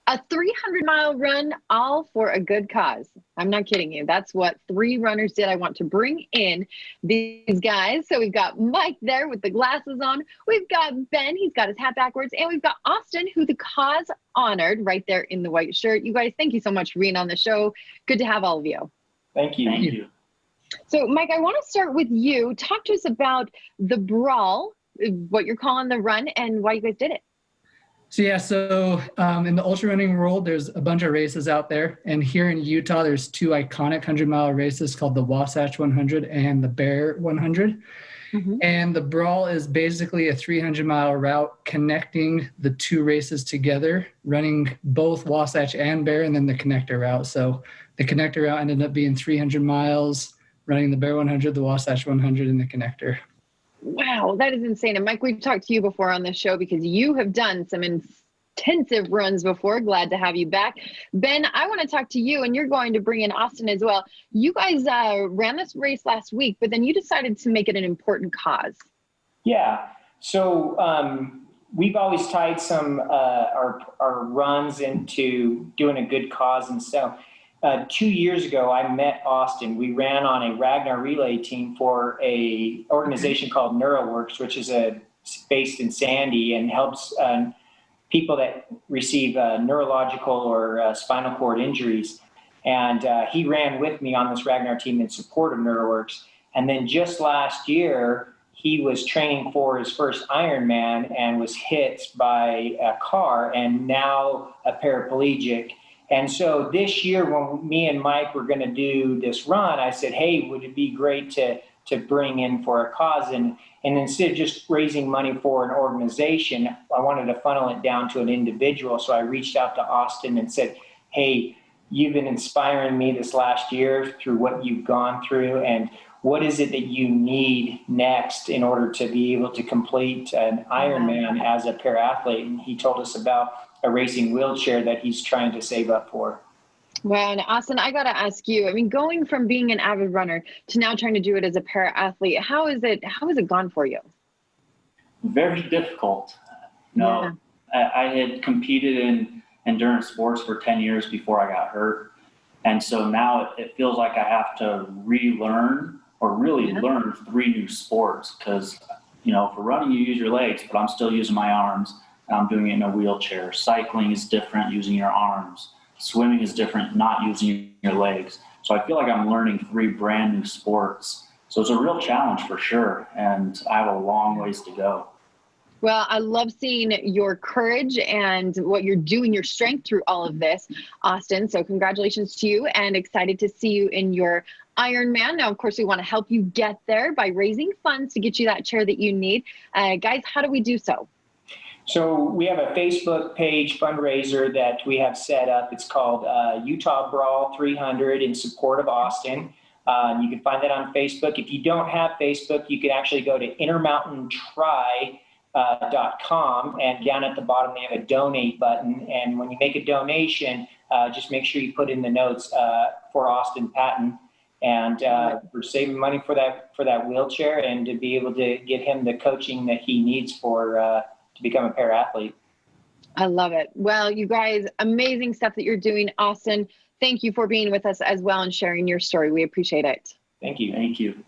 A 300-mile run, all for a good cause. I'm not kidding you. That's what 3 runners did. I want to bring in these guys. So we've got Mike there with the glasses on. We've got Ben. He's got his hat backwards. And we've got Austin, who the cause honored right there in the white shirt. You guys, thank you so much for being on the show. Good to have all of you. Thank you. Thank you. So, Mike, I want to start with you. Talk to us about the Brawl, what you're calling the run, and why you guys did it. So in the ultra running world, there's a bunch of races out there. And here in Utah, there's 2 iconic 100-mile races called the Wasatch 100 and the Bear 100. Mm-hmm. And the Brawl is basically a 300-mile route connecting the 2 races together, running both Wasatch and Bear, and then the connector route. So the connector route ended up being 300 miles, running the Bear 100, the Wasatch 100, and the connector. Wow, that is insane. And Mike, we've talked to you before on this show because you have done some intensive runs before. Glad to have you back. Ben, I want to talk to you, and you're going to bring in Austin as well. You guys ran this race last week, but then you decided to make it an important cause. Yeah. So we've always tied some our runs into doing a good cause. And so 2 years ago, I met Austin. We ran on a Ragnar relay team for a organization called NeuroWorks, which is based in Sandy and helps people that receive neurological or spinal cord injuries. And he ran with me on this Ragnar team in support of NeuroWorks. And then just last year, he was training for his first Ironman and was hit by a car and now a paraplegic. And so this year, when me and Mike were going to do this run, I said, hey, would it be great to bring in for a cause? And instead of just raising money for an organization, I wanted to funnel it down to an individual. So I reached out to Austin and said, hey, you've been inspiring me this last year through what you've gone through. And what is it that you need next in order to be able to complete an Ironman as a para-athlete? And he told us about a racing wheelchair that he's trying to save up for. Well, and Austin, I got to ask you, I mean, going from being an avid runner to now trying to do it as a para-athlete, how has it gone for you? Very difficult. No, yeah. I had competed in endurance sports for 10 years before I got hurt. And so now it feels like I have to relearn or really learn 3 new sports because, for running, you use your legs, but I'm still using my arms. I'm doing it in a wheelchair. Cycling is different, using your arms. Swimming is different, not using your legs. So I feel like I'm learning 3 brand new sports. So it's a real challenge for sure, and I have a long ways to go. Well, I love seeing your courage and what you're doing, your strength through all of this, Austin. So congratulations to you, and excited to see you in your Ironman. Now, of course, we want to help you get there by raising funds to get you that chair that you need. Guys, how do we do so? So we have a Facebook page fundraiser that we have set up. It's called Utah Brawl 300 in support of Austin. You can find that on Facebook. If you don't have Facebook, you can actually go to intermountaintry.com, and down at the bottom they have a donate button. And when you make a donation, just make sure you put in the notes for Austin Patton. And we're saving money for that wheelchair and to be able to get him the coaching that he needs to become a para-athlete. I love it. Well, you guys, amazing stuff that you're doing. Austin, thank you for being with us as well and sharing your story. We appreciate it. Thank you. Thank you.